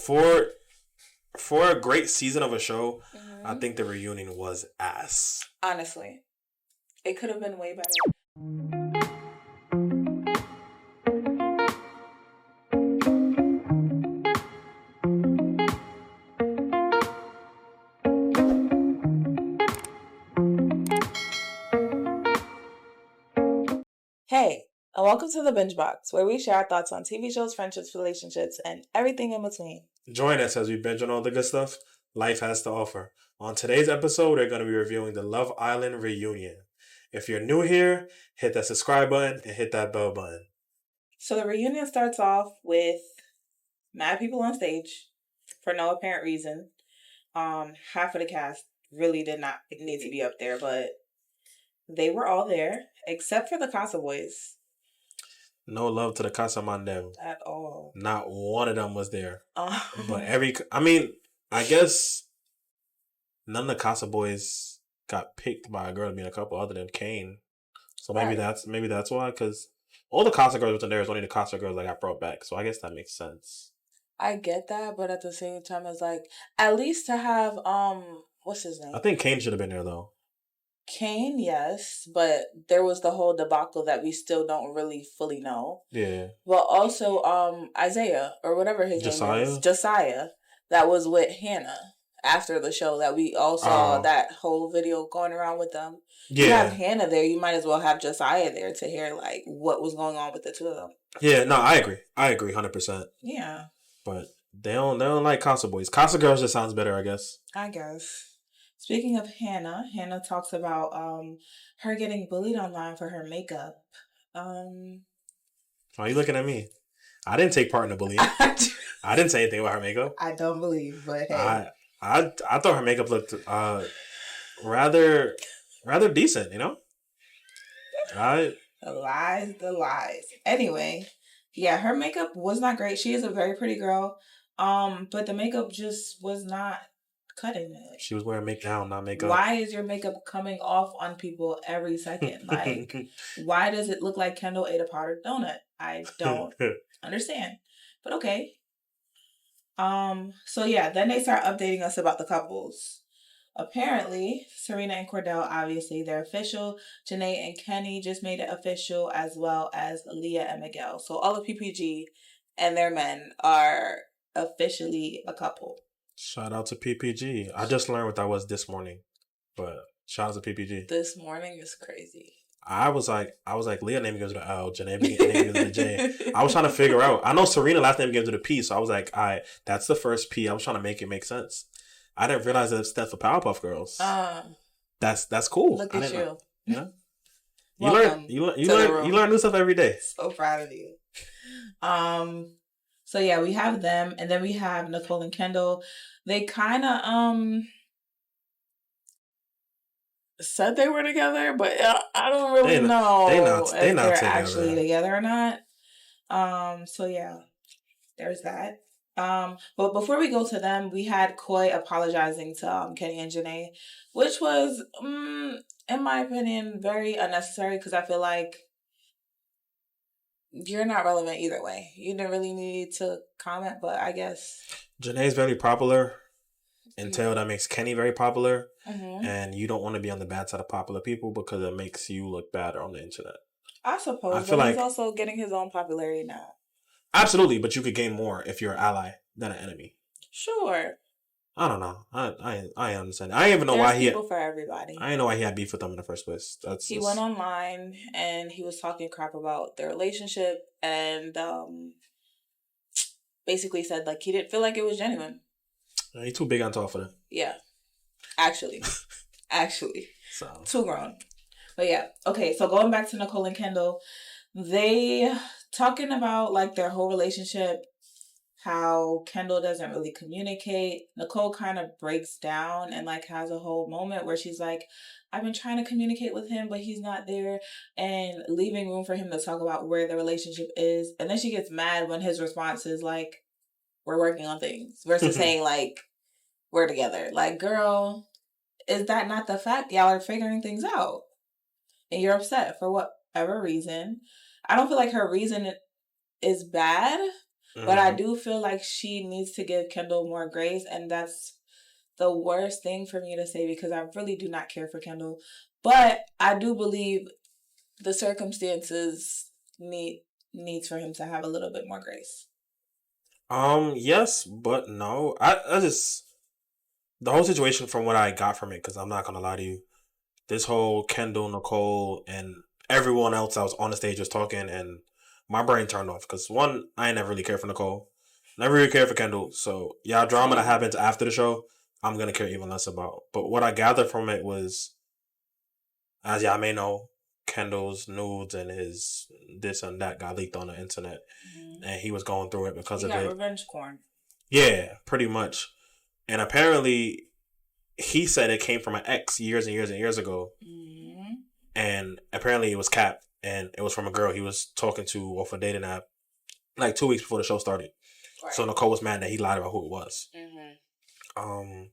For a great season of a show, I think the reunion was ass. Honestly, it could have been way better. Hey, and welcome to the Binge Box, where we share our thoughts on TV shows, friendships, relationships, and everything in between. Join us as we binge on all the good stuff life has to offer. On today's episode, we're going to be reviewing the Love Island reunion. If you're new here, hit that subscribe button and hit that bell button. So the reunion starts off with mad people on stage for no apparent reason. Half of the cast really did not need to be up there, but they were all there, except for the Casa Boys. No love to the Casa Mandem. At all. Not one of them was there. But I guess none of the Casa Boys got picked by a girl to be in a couple other than Kane. So maybe that's why, because all the Casa girls wasn't there. It was only the Casa girls that got brought back. So I guess that makes sense. I get that, but at the same time, it's like, at least to have, what's his name? I think Kane should have been there, though. Kane, yes, but there was the whole debacle that we still don't really fully know. Yeah. But also, Isaiah, or whatever his name is. Josiah. That was with Hannah after the show that we all saw that whole video going around with them. Yeah. You have Hannah there, you might as well have Josiah there to hear, like, what was going on with the two of them. Yeah, no, I agree. 100%. Yeah. But they don't like Casa Boys. Casa Girls just sounds better, I guess. I guess. Speaking of Hannah talks about her getting bullied online for her makeup. Why are you looking at me? I didn't take part in the bullying. I didn't say anything about her makeup. I don't believe, but hey. I thought her makeup looked rather decent, you know? The lies. Anyway, yeah, her makeup was not great. She is a very pretty girl. But the makeup just was not cutting it. She was wearing makeup, not makeup. Why is your makeup coming off on people every second? Like, why does it look like Kendall ate a powdered donut? I don't understand. But okay. So yeah, then they start updating us about the couples. Apparently, Serena and Cordell, obviously, they're official. Janae and Kenny just made it official, as well as Leah and Miguel. So all of PPG and their men are officially a couple. Shout out to PPG. I just learned what that was this morning, but shout out to PPG. This morning is crazy. I was like, Leah name begins with an L, Janae name begins with a J. I was trying to figure out. I know Serena last name begins with a P, so I was like, that's the first P. I was trying to make it make sense. I didn't realize that it stands for Powerpuff Girls. That's cool. Look at you. Yeah. You learn new stuff every day. So proud of you. So yeah, we have them, and then we have Nicole and Kendall. They kind of said they were together, but I don't really know if they're actually together or not. So yeah, there's that. But before we go to them, we had Coy apologizing to Kenny and Janae, which was, in my opinion, very unnecessary, because I feel like you're not relevant either way. You didn't really need to comment, but I guess Janae's very popular until that makes Kenny very popular, and you don't want to be on the bad side of popular people because it makes you look bad on the internet. I suppose, but he's also getting his own popularity now. Absolutely, but you could gain more if you're an ally than an enemy. Sure. I don't know. I understand. I didn't even know why he people for everybody. I didn't know why he had beef with them in the first place. He went online and he was talking crap about their relationship, and basically said like he didn't feel like it was genuine. He's too big on top for that. Yeah, actually, so too grown. But yeah, okay. So going back to Nicole and Kendall, they talking about like their whole relationship. How Kendall doesn't really communicate. Nicole kind of breaks down and like has a whole moment where she's like, I've been trying to communicate with him, but he's not there, and leaving room for him to talk about where the relationship is. And then she gets mad when his response is like, we're working on things, versus saying like, we're together. Like, girl, is that not the fact? Y'all are figuring things out and you're upset for whatever reason. I don't feel like her reason is bad, But I do feel like she needs to give Kendall more grace, and that's the worst thing for me to say because I really do not care for Kendall. But I do believe the circumstances needs for him to have a little bit more grace. Yes, but no. I just the whole situation from what I got from it, because I'm not gonna lie to you, this whole Kendall, Nicole, and everyone else that was on the stage was talking, and my brain turned off. Because one, I ain't never really cared for Nicole, never really cared for Kendall. So yeah, drama that happens after the show, I'm gonna care even less about. But what I gathered from it was, as y'all may know, Kendall's nudes and his this and that got leaked on the internet, and he was going through it because of it. Revenge porn. Yeah, pretty much. And apparently, he said it came from an ex years and years and years ago. Mm-hmm. And apparently it was cap. And it was from a girl he was talking to off a dating app like 2 weeks before the show started. Right. So Nicole was mad that he lied about who it was. Mm-hmm.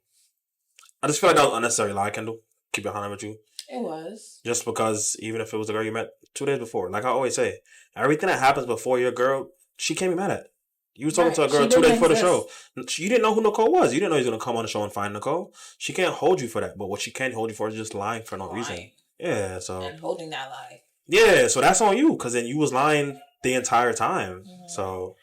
I just feel like that was unnecessary lie, Kendall. Keep it 100 with you. It was. Just because even if it was the girl you met 2 days before. Like I always say, everything that happens before your girl, she can't be mad at. You were talking to a girl 2 days before the show. You didn't know who Nicole was. You didn't know he was going to come on the show and find Nicole. She can't hold you for that. But what she can hold you for is just lying for no reason. Yeah, so. And holding that lie. Yeah, so that's on you. Because then you was lying the entire time. Mm-hmm. So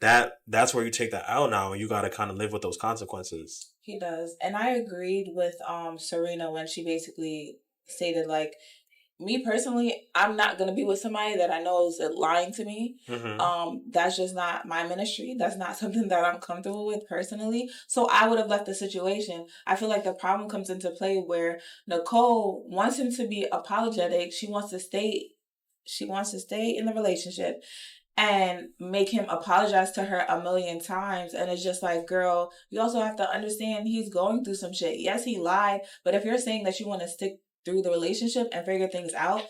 that's where you take that out now. And you got to kind of live with those consequences. He does. And I agreed with Serena when she basically stated, like, me personally, I'm not going to be with somebody that I know is lying to me. Mm-hmm. That's just not my ministry. That's not something that I'm comfortable with personally. So I would have left the situation. I feel like the problem comes into play where Nicole wants him to be apologetic. She wants to stay in the relationship and make him apologize to her a million times. And it's just like, girl, you also have to understand he's going through some shit. Yes, he lied. But if you're saying that you want to stick through the relationship and figure things out,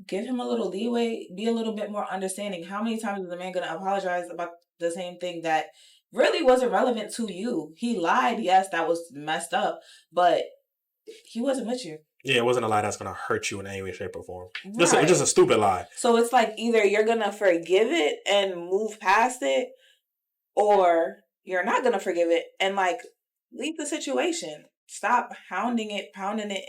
give him a little leeway, be a little bit more understanding. How many times is the man going to apologize about the same thing that really wasn't relevant to you? He lied. Yes, that was messed up, but he wasn't with you. Yeah, it wasn't a lie that's going to hurt you in any way, shape, or form. Right. Just a stupid lie. So it's like either you're going to forgive it and move past it, or you're not going to forgive it and like leave the situation. Stop pounding it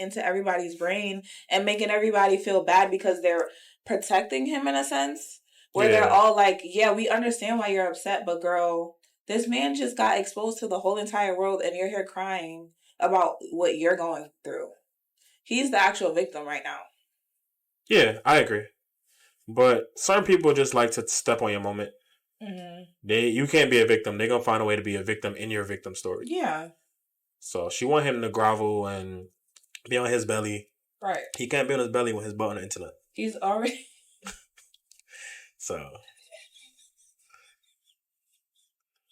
into everybody's brain and making everybody feel bad because they're protecting him in a sense where they're all like, yeah, we understand why you're upset, but girl, this man just got exposed to the whole entire world and you're here crying about what you're going through. He's the actual victim right now. Yeah, I agree. But some people just like to step on your moment. Mm-hmm. You can't be a victim. They're going to find a way to be a victim in your victim story. Yeah. So she want him to grovel and be on his belly. Right. He can't be on his belly with his butt on the internet. He's already... So...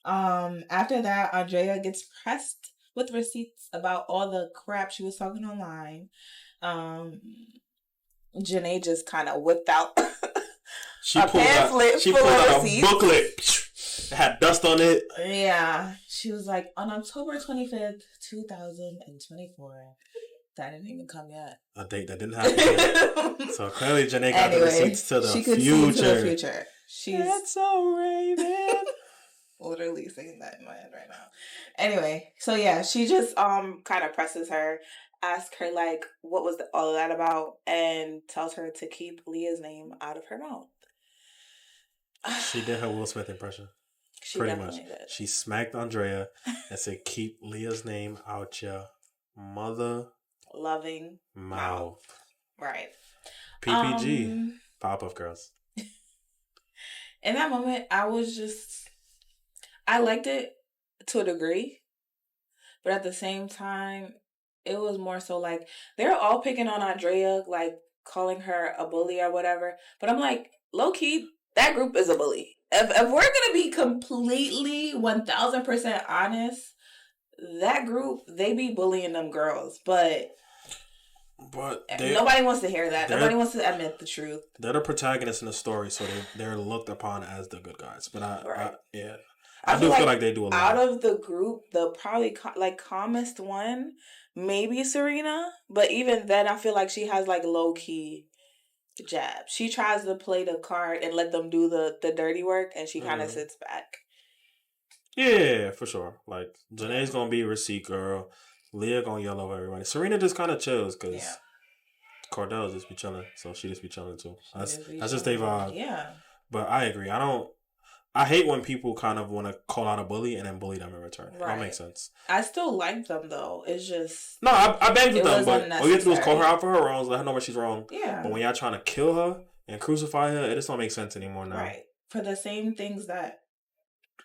After that, Andrea gets pressed with receipts about all the crap she was talking online. Janae just kind of whipped out a pamphlet full of receipts. A booklet. It had dust on it. Yeah. She was like, on October 25th, 2024. That didn't even come yet. A date that didn't happen yet. So clearly Janae got the receipts to the future. She could see to the future. That's so Raven. Literally saying that in my head right now. Anyway, so yeah, she just kind of presses her, asks her like, what was all of that about, and tells her to keep Leah's name out of her mouth. She did her Will Smith impression. Pretty much. Did. She smacked Andrea and said, keep Leah's name out your mother loving mouth. Right. PPG. Pop-Up Girls. In that moment, I liked it to a degree, but at the same time, it was more so like, they're all picking on Andrea, like calling her a bully or whatever, but I'm like, low-key, that group is a bully. If we're going to be completely 1,000% honest, that group, they be bullying them girls, but nobody wants to hear that. Nobody wants to admit the truth. They're the protagonists in the story, so they're looked upon as the good guys. But I do feel like they do a lot. Out of the group, the probably calmest one, maybe Serena. But even then, I feel like she has like low key jab. She tries to play the card and let them do the dirty work, and she kind of sits back. Yeah, for sure. Like, Janae's gonna be a receipt girl. Leah gonna yell over everybody. Serena just kind of chills because Cordell just be chilling, so she just be chilling too. That's just their vibe. Yeah. But I agree. I hate when people kind of want to call out a bully and then bully them in return. Right. That makes sense. I still like them though. It's just no, I banged with them, but all you have to do is call her out for her wrongs, let her know where she's wrong. Yeah. But when y'all trying to kill her and crucify her, it just don't make sense anymore now. Right. For the same things that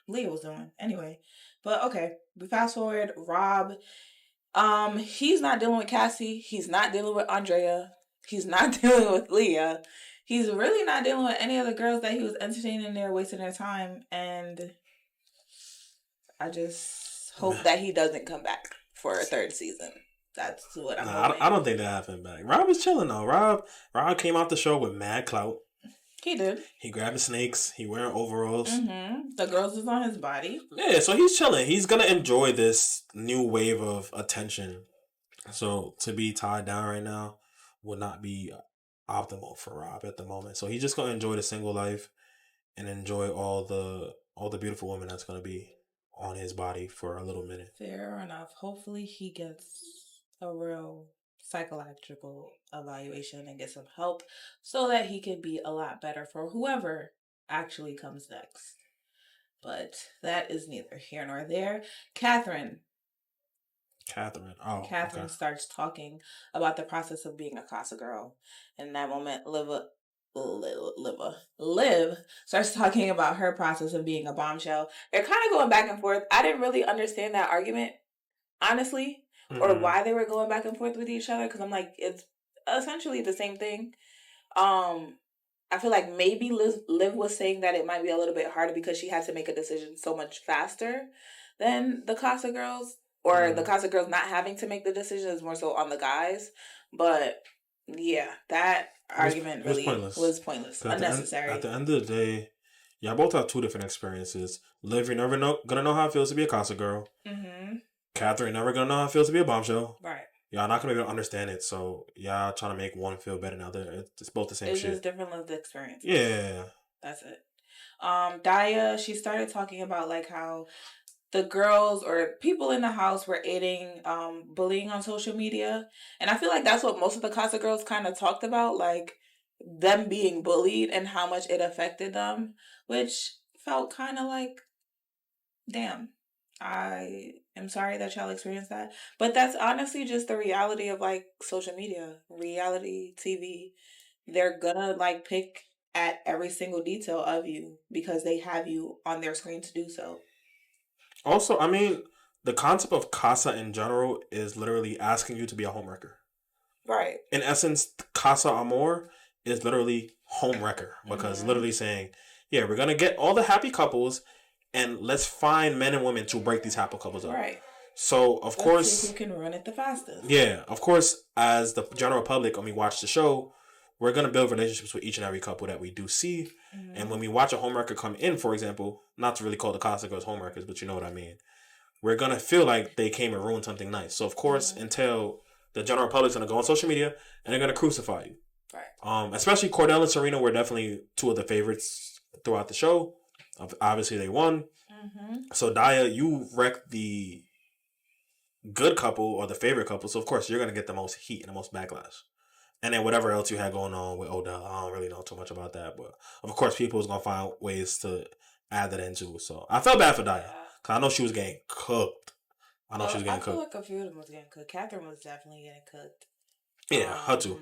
Leah was doing. Anyway. But okay. We fast forward. Rob. He's not dealing with Cassie. He's not dealing with Andrea. He's not dealing with Leah. He's really not dealing with any of the girls that he was entertaining there, wasting their time. And I just hope that he doesn't come back for a third season. That's what I'm hoping. I don't think they have him back. Rob is chilling though. Rob came off the show with mad clout. He did. He grabbing snakes. He wearing overalls. Mm-hmm. The girls is on his body. Yeah, so he's chilling. He's gonna enjoy this new wave of attention. So to be tied down right now would not be optimal for Rob at the moment. So he's just gonna enjoy the single life and enjoy all the beautiful women that's gonna be on his body for a little minute. Fair enough. Hopefully he gets a real psychological evaluation and get some help so that he can be a lot better for whoever actually comes next. But that is neither here nor there. Catherine starts talking about the process of being a Casa girl. In that moment, Liv starts talking about her process of being a bombshell. They're kind of going back and forth. I didn't really understand that argument, honestly, or why they were going back and forth with each other, because I'm like, it's essentially the same thing. I feel like maybe Liv was saying that it might be a little bit harder because she had to make a decision so much faster than the Casa girls, or the Casa girls not having to make the decision is more so on the guys. But yeah, that argument really was pointless, unnecessary. At the end of the day, y'all both have two different experiences. Liv, you're never gonna know how it feels to be a Casa girl. Mm-hmm. Catherine, never gonna know how it feels to be a bombshell. Right. Y'all not gonna be able to understand it, so y'all trying to make one feel better than the other. It's both the same shit. It's just different lived experience. Yeah. That's it. Daya, she started talking about like how the girls or people in the house were aiding bullying on social media. And I feel like that's what most of the Casa girls kind of talked about, like them being bullied and how much it affected them, which felt kind of like, damn. I am sorry that y'all experienced that. But that's honestly just the reality of like social media, reality TV. They're gonna like pick at every single detail of you because they have you on their screen to do so. Also, I mean, the concept of Casa in general is literally asking you to be a homewrecker. Right. In essence, Casa Amor is literally homewrecker because literally saying, yeah, we're gonna get all the happy couples and let's find men and women to break these happy couples up. Right. So, of course... see who can run it the fastest. Yeah. Of course, as the general public, when we watch the show, we're going to build relationships with each and every couple that we do see. Mm-hmm. And when we watch a homewrecker come in, for example, not to really call the Casa girls homewreckers, but you know what I mean. We're going to feel like they came and ruined something nice. So, of course, until the general public's going to go on social media and they're going to crucify you. Right. Especially Cordell and Serena were definitely two of the favorites throughout the show. Obviously, they won. Mm-hmm. So, Daya, you wrecked the good couple or the favorite couple. So, of course, you're going to get the most heat and the most backlash. And then whatever else you had going on with Odell, I don't really know too much about that. But, of course, people is going to find ways to add that into. So, I felt bad for Daya. Because I know she was getting cooked. I feel like a few of them was getting cooked. Catherine was definitely getting cooked. Yeah, her too.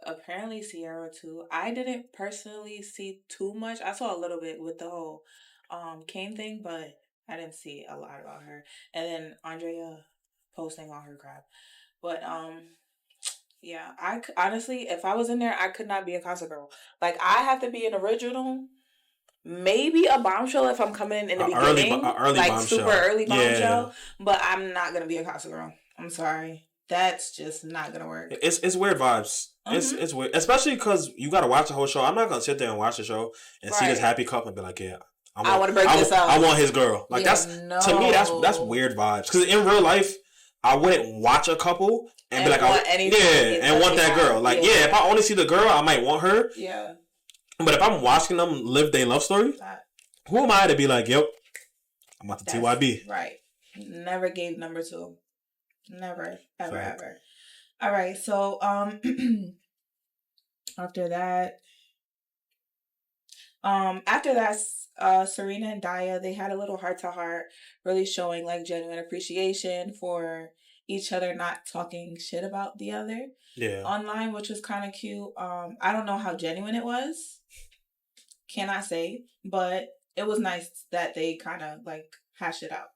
Apparently Sierra too. I didn't personally see too much. I saw a little bit with the whole Kane thing, but I didn't see a lot about her. And then Andrea posting all her crap. But yeah, I honestly, if I was in there, I could not be a Casa girl. Like, I have to be an original, maybe a bombshell if I'm coming in the beginning, early like bombshell. Super early bombshell. Yeah. But I'm not gonna be a Casa girl. I'm sorry. That's just not gonna work. It's weird vibes. Mm-hmm. It's weird, especially because you gotta watch the whole show. I'm not gonna sit there and watch the show and see this happy couple and be like, yeah, I want to break this up. I want his girl. Like to me, that's weird vibes. Because in real life, I wouldn't watch a couple and be like, want that girl. Like, if I only see the girl, I might want her. Yeah. But if I'm watching them live their love story, who am I to be like, yep, I'm about to TYB. Right. Never gave number 2. Never. Ever, ever. All right. So, after that, Serena and Daya, they had a little heart-to-heart, really showing like genuine appreciation for each other, not talking shit about the other online, which was kind of cute. I don't know how genuine it was, cannot say, but it was nice that they kind of like hash it out.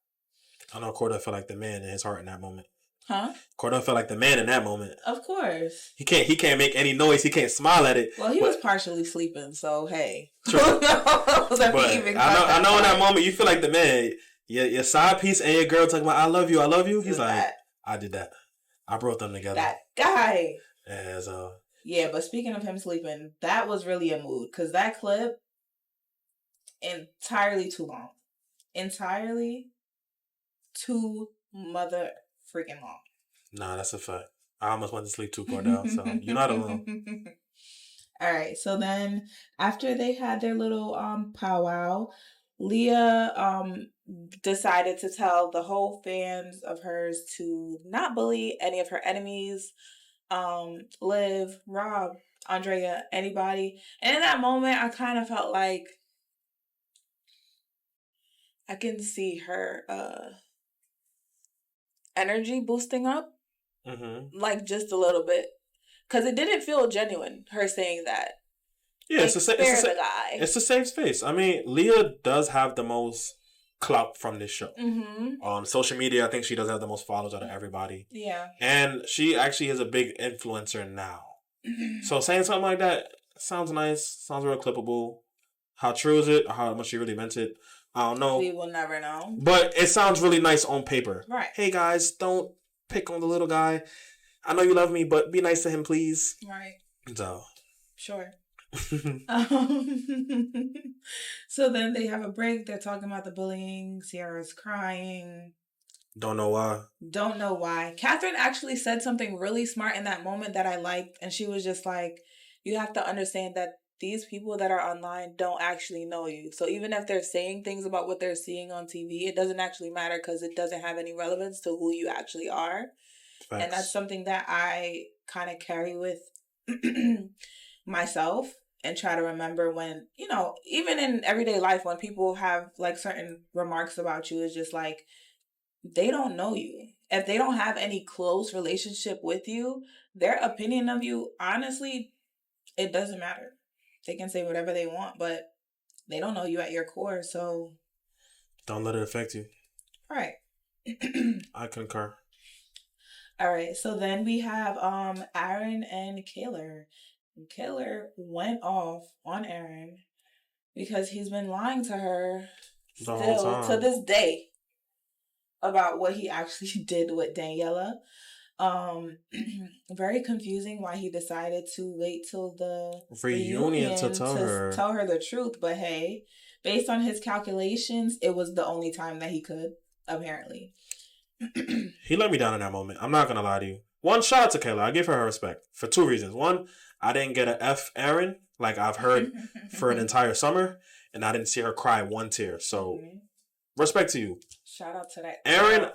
I know Corda felt like the man in his heart in that moment. Huh? Corda felt like the man in that moment. Of course. He can't make any noise. He can't smile at it. Well, he was partially sleeping, so hey. True. But I know in that moment you feel like the man. Your side piece and your girl talking about I love you. He's like, I did that. I brought them together. That guy. Yeah, yeah, but speaking of him sleeping, that was really a mood because that clip entirely too long. Entirely too mother freaking long. Nah, that's a fact. I almost went to sleep too, Cordell, so you're not alone. All right, so then after they had their little powwow, Leah decided to tell the whole fans of hers to not bully any of her enemies, Liv, Rob, Andrea, anybody. And in that moment, I kind of felt like I can see her energy boosting up, like just a little bit, because it didn't feel genuine. Her saying that, yeah, like, it's a safe space. I mean, Leah does have the most clout from this show. On social media, I think she does have the most followers out of everybody. Yeah, and she actually is a big influencer now. So saying something like that sounds nice. Sounds real clippable. How true is it? How much she really meant it? I don't know. We will never know. But it sounds really nice on paper. Right. Hey guys, don't pick on the little guy. I know you love me, but be nice to him, please. Right. So. Sure. So then they have a break. They're talking about the bullying. Sierra's crying. Don't know why. Catherine actually said something really smart in that moment that I liked. And she was just like, you have to understand that these people that are online don't actually know you. So even if they're saying things about what they're seeing on TV, it doesn't actually matter because it doesn't have any relevance to who you actually are. Facts. And that's something that I kind of carry with myself and try to remember when, you know, even in everyday life, when people have like certain remarks about you, it's just like, they don't know you. If they don't have any close relationship with you, their opinion of you, honestly, it doesn't matter. They can say whatever they want, but they don't know you at your core, so don't let it affect you. Right. I concur. All right, so then we have Aaron and Kaylor. Kaylor went off on Aaron because he's been lying to her still to this day about what he actually did with Daniela. Very confusing why he decided to wait till the reunion to tell her the truth. But hey, based on his calculations, it was the only time that he could, apparently. He let me down in that moment. I'm not gonna lie to you. One, shout out to Kayla. I give her respect for 2 reasons. One, I didn't get a F Aaron like I've heard for an entire summer, and I didn't see her cry 1 tear. So, respect to you. Shout out to that Aaron.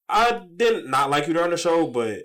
I did not like you during the show, but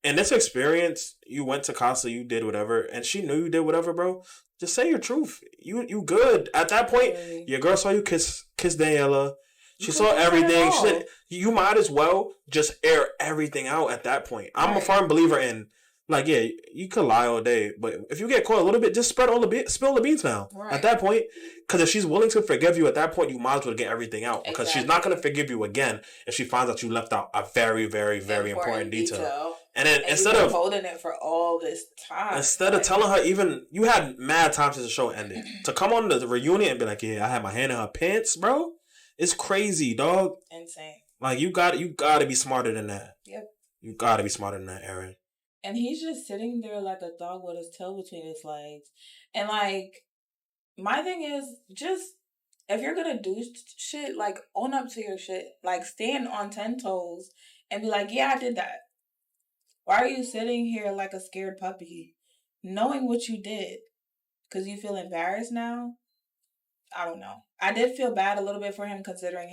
in this experience, you went to Casa, you did whatever, and she knew you did whatever, bro. Just say your truth. You good. At that point, your girl saw you kiss Daniela. She saw everything. She said, you might as well just air everything out at that point. I'm a firm believer in, like, yeah, you could lie all day, but if you get caught a little bit, just spill the beans now. Right. At that point, because if she's willing to forgive you at that point, you might as well get everything out. Because she's not going to forgive you again if she finds out you left out a very, very, very important detail. And then instead of holding it for all this time, instead of telling her, even you had mad time since the show ended, to come on the reunion and be like, yeah, I had my hand in her pants, bro. It's crazy, dog. Insane. Like you got to be smarter than that. Yep. You got to be smarter than that, Aaron. And he's just sitting there like a dog with his tail between his legs. And like, my thing is just, if you're gonna do shit, like own up to your shit. Like stand on 10 toes and be like, yeah, I did that. Why are you sitting here like a scared puppy knowing what you did, because you feel embarrassed now. I don't know. I did feel bad a little bit for him considering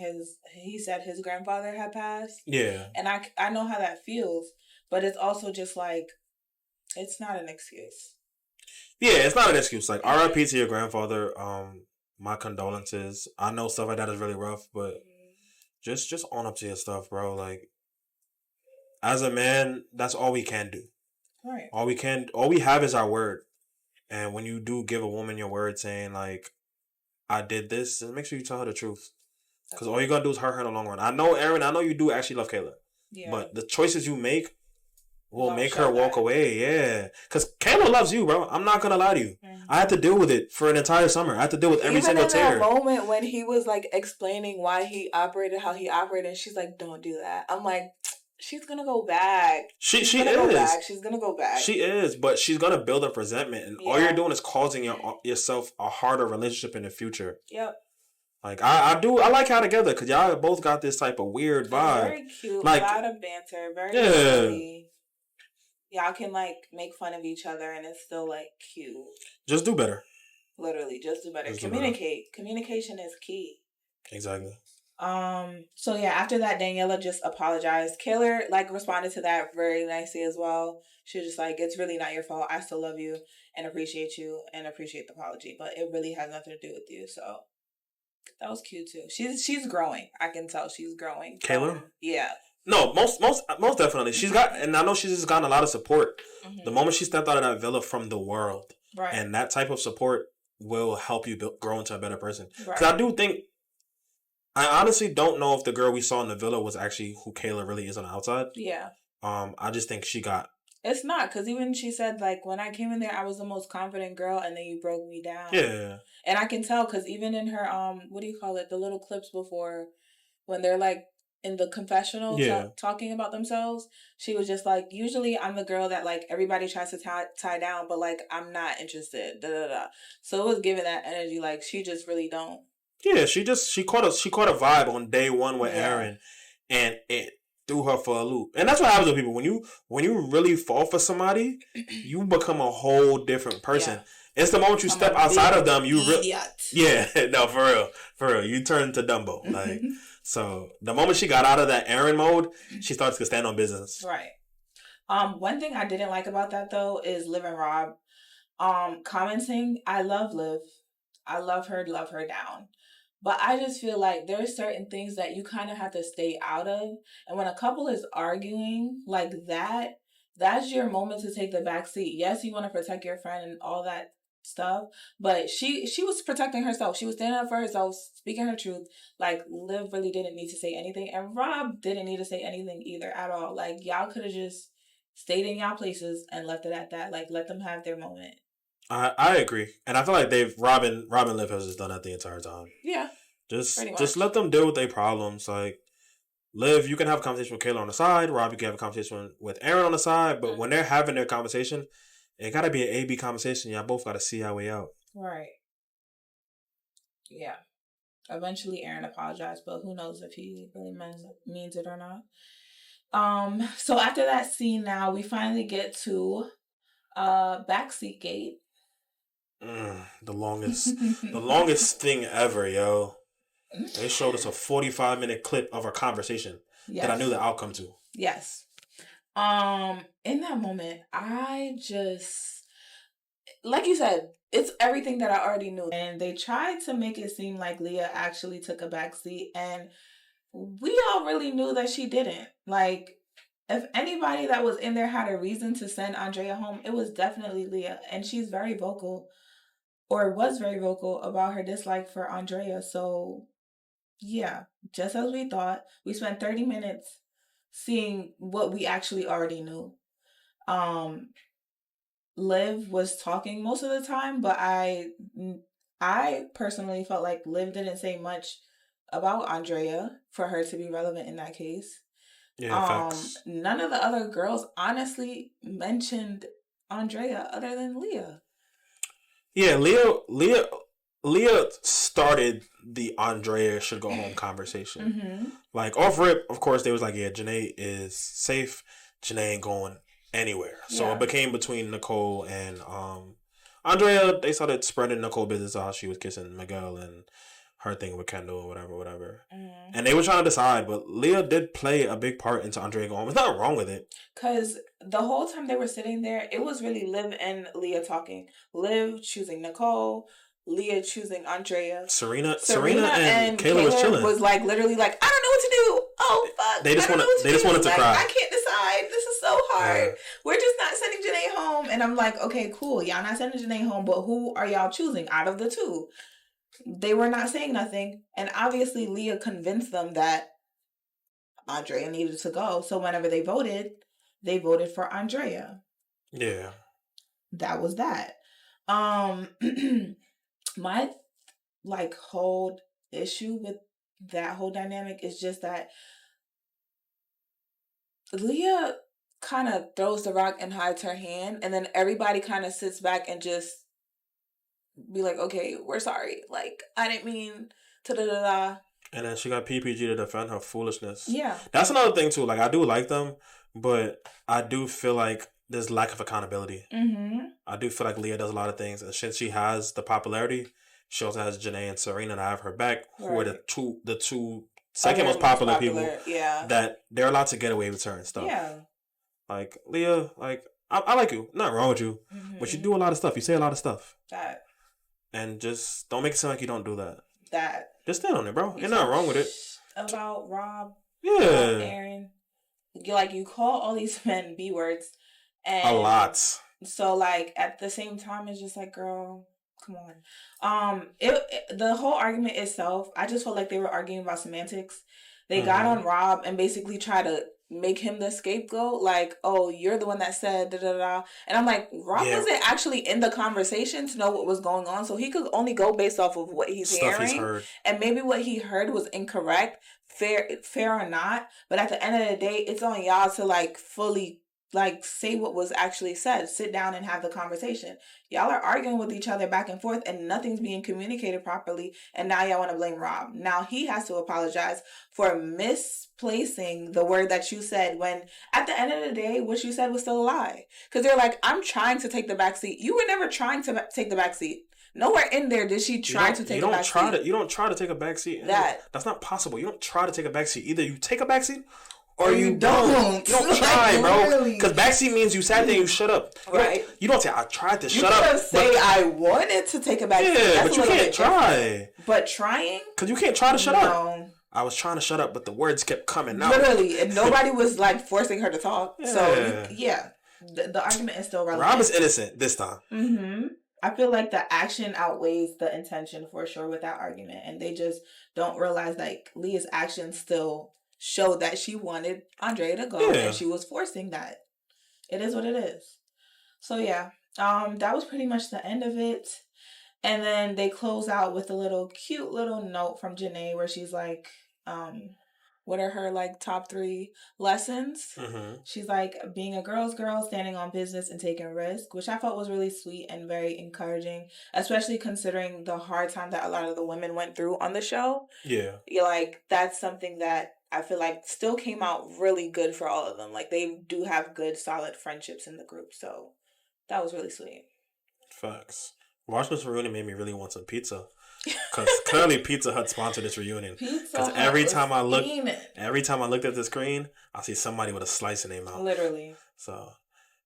he said his grandfather had passed. Yeah. And I know how that feels, but it's also just like, it's not an excuse. Yeah, it's not an excuse. Like, RIP to your grandfather. My condolences. I know stuff like that is really rough, but just own up to your stuff, bro. Like, as a man, that's all we can do. Right. All we have is our word. And when you do give a woman your word saying, like, I did this, make sure you tell her the truth. Because all you're going to do is hurt her in the long run. I know, Aaron, you do actually love Kayla. Yeah. But the choices you make will make her walk away. Yeah. Because Kayla loves you, bro. I'm not going to lie to you. Mm-hmm. I had to deal with it for an entire summer. I had to deal with every single tear. Even in that moment when he was, like, explaining why he operated how he operated, and she's like, don't do that. I'm like, she's going to go back. She is. She's going to go back. She is, but she's going to build up resentment. And all you're doing is causing yourself a harder relationship in the future. Yep. Like, I like y'all together because y'all both got this type of weird vibe. Very cute. Like, a lot of banter. Very funny. Y'all can, like, make fun of each other and it's still, like, cute. Just do better. Literally, just do better. Communicate. Communication is key. Exactly. So yeah, after that, Daniela just apologized. Kayla, like, responded to that very nicely as well. She was just like, it's really not your fault. I still love you and appreciate you and appreciate the apology, but it really has nothing to do with you. So that was cute too. She's growing. I can tell she's growing. Kayla? Yeah. No, most definitely. She's got, and I know she's just gotten a lot of support. Mm-hmm. The moment she stepped out of that villa from the world, right, and that type of support will help you grow into a better person. Because I do think, I honestly don't know if the girl we saw in the villa was actually who Kayla really is on the outside. Yeah. I just think she got. It's not, because even she said, like, when I came in there, I was the most confident girl, and then you broke me down. Yeah. And I can tell, because even in her, what do you call it, the little clips before, when they're, like, in the confessional talking about themselves, she was just like, usually I'm the girl that, like, everybody tries to tie down, but, like, I'm not interested, da-da-da. So it was giving that energy, like, she just really don't. Yeah, she caught a vibe on day one with Aaron, and it threw her for a loop. And that's what happens with people. When you really fall for somebody, you become a whole different person. Yeah. It's the moment you step outside of them, you no, for real, you turn to Dumbo. Like, so the moment she got out of that Aaron mode, she starts to stand on business. Right. One thing I didn't like about that though is Liv and Rob commenting, I love Liv. I love her down. But I just feel like there's certain things that you kind of have to stay out of. And when a couple is arguing like that, that's your moment to take the back seat. Yes, you want to protect your friend and all that stuff. But she was protecting herself. She was standing up for herself, speaking her truth. Like, Liv really didn't need to say anything. And Rob didn't need to say anything either at all. Like, y'all could have just stayed in y'all places and left it at that. Like, let them have their moment. I agree, and I feel like Robin Liv has just done that the entire time. Yeah, just let them deal with their problems. Like, Liv, you can have a conversation with Kayla on the side. Rob, you can have a conversation with Aaron on the side. But when they're having their conversation, it gotta be an A/B conversation. Y'all both gotta see our way out. Right. Yeah. Eventually, Aaron apologized, but who knows if he really means it or not. So after that scene, now we finally get to backseat gate. The longest thing ever, yo. They showed us a 45-minute clip of our conversation that I knew the outcome to. Yes. In that moment, I just, like you said, it's everything that I already knew. And they tried to make it seem like Leah actually took a backseat, and we all really knew that she didn't. Like, if anybody that was in there had a reason to send Andrea home, it was definitely Leah. And she's very vocal, or was very vocal, about her dislike for Andrea. So, yeah, just as we thought, we spent 30 minutes seeing what we actually already knew. Liv was talking most of the time, but I personally felt like Liv didn't say much about Andrea for her to be relevant in that case. Yeah, facts. None of the other girls honestly mentioned Andrea other than Leah. Yeah, Leah started the Andrea should go home conversation. Mm-hmm. Like, off rip, of course, they was like, yeah, Janae is safe. Janae ain't going. anywhere. So it became between Nicole and Andrea. They started spreading Nicole business how she was kissing Miguel and her thing with Kendall or whatever. Mm-hmm. And they were trying to decide, but Leah did play a big part into Andrea going home. There's nothing wrong with it. Because the whole time they were sitting there, it was really Liv and Leah talking. Liv choosing Nicole, Leah choosing Andrea. Serena and Kayla was chilling. Was like literally like, I don't know what to do. Oh fuck! They just wanted to cry. I can't decide. This is so hard. Yeah. We're just not sending Janae home, and I'm like, okay, cool. Y'all not sending Janae home, but who are y'all choosing out of the two? They were not saying nothing, and obviously Leah convinced them that Andrea needed to go. So whenever they voted for Andrea. Yeah, that was that. My whole issue with that whole dynamic is just that Leah kind of throws the rock and hides her hand, and then everybody kind of sits back and just be like, okay, we're sorry. Like, I didn't mean to da-da-da. And then she got PPG to defend her foolishness. Yeah. That's another thing, too. Like, I do like them, but I do feel like there's lack of accountability. Mm-hmm. I do feel like Leah does a lot of things, and since she has the popularity, she also has Janae and Serena to have her back, who are the two second most popular people. Yeah. That they're allowed to get away with certain stuff. Yeah. Like, Leah, like, I like you. Nothing wrong with you. Mm-hmm. But you do a lot of stuff. You say a lot of stuff. That. And just don't make it sound like you don't do that. That. Just stand on it, bro. Ain't nothing wrong with it. About Rob. Yeah. Aaron. You call all these men B words. And a lot. So, like, at the same time, it's just like, girl, come on. The whole argument itself, I just felt like they were arguing about semantics. They got on Rob and basically tried to make him the scapegoat. Like, oh, you're the one that said da-da-da. And I'm like, Rob wasn't actually in the conversation to know what was going on. So he could only go based off of what he's hearing. And maybe what he heard was incorrect, fair or not. But at the end of the day, it's on y'all to, fully say what was actually said. Sit down and have the conversation. Y'all are arguing with each other back and forth and nothing's being communicated properly, and now y'all want to blame Rob. Now he has to apologize for misplacing the word that you said, when at the end of the day what you said was still a lie. Because they're like, I'm trying to take the back seat. You were never trying to take the back seat. Nowhere in there did she try to take a back seat. You don't try to take a back seat. That's not possible. You don't try to take a back seat. Either you take a back seat or you don't. You don't try, bro. Because backseat means you sat there and you shut up. Right. You don't say, I tried to shut up. You say, I wanted to take a backseat. Yeah, but you can't try. But trying? Because you can't try to shut up. I was trying to shut up, but the words kept coming out. Literally. And nobody was, forcing her to talk. Yeah. So, the argument is still relevant. Rob is innocent this time. Mm-hmm. I feel like the action outweighs the intention for sure with that argument. And they just don't realize, Leah's actions still show that she wanted Andrea to go, and she was forcing that. It is what it is. So that was pretty much the end of it. And then they close out with a cute little note from Janae where she's like, what are her top 3 lessons? Mm-hmm. She's like, being a girl's girl, standing on business and taking risk, which I felt was really sweet and very encouraging, especially considering the hard time that a lot of the women went through on the show. Yeah. That's something that I feel like still came out really good for all of them. They do have good, solid friendships in the group. So that was really sweet. Facts. Watching this reunion made me really want some pizza. Because clearly Pizza Hut sponsored this reunion. Because every time I looked at the screen, I see somebody with a slice in their mouth. Literally. So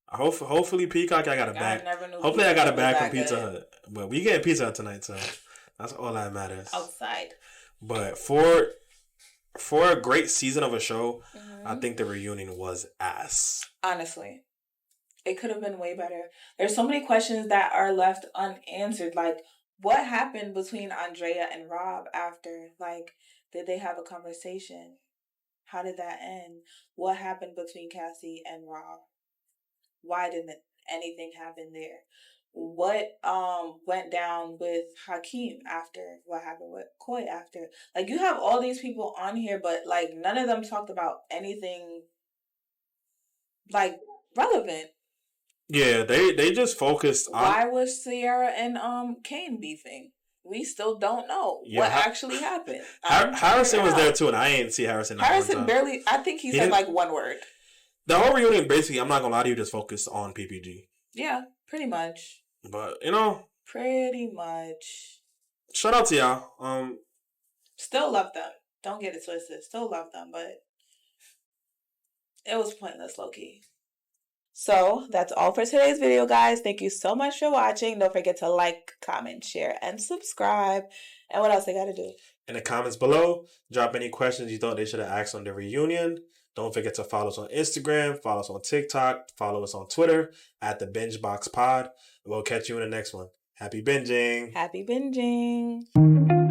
hopefully Peacock, I got it back. Hopefully I got it back from Pizza Hut. But we get Pizza Hut tonight, so that's all that matters. Outside. But for a great season of a show, I think the reunion was ass. Honestly. It could have been way better. There's so many questions that are left unanswered. What happened between Andrea and Rob after? Did they have a conversation? How did that end? What happened between Cassie and Rob? Why didn't anything happen there? What went down with Hakeem after? What happened with Coy after? You have all these people on here, but none of them talked about anything relevant. Yeah, they just focused on... Why was Sierra and Kane beefing? We still don't know what actually happened. Harrison was there too, and I ain't see Harrison. Harrison barely... I think he said one word. The whole reunion, basically, I'm not gonna lie to you, just focused on PPG. Yeah, pretty much. But pretty much. Shout out to y'all. Still love them. Don't get it twisted. Still love them, but it was pointless, low-key. So that's all for today's video, guys. Thank you so much for watching. Don't forget to like, comment, share, and subscribe. And what else they got to do? In the comments below, drop any questions you thought they should have asked on the reunion. Don't forget to follow us on Instagram, follow us on TikTok, follow us on Twitter at the Binge Box Pod. We'll catch you in the next one. Happy binging. Happy binging.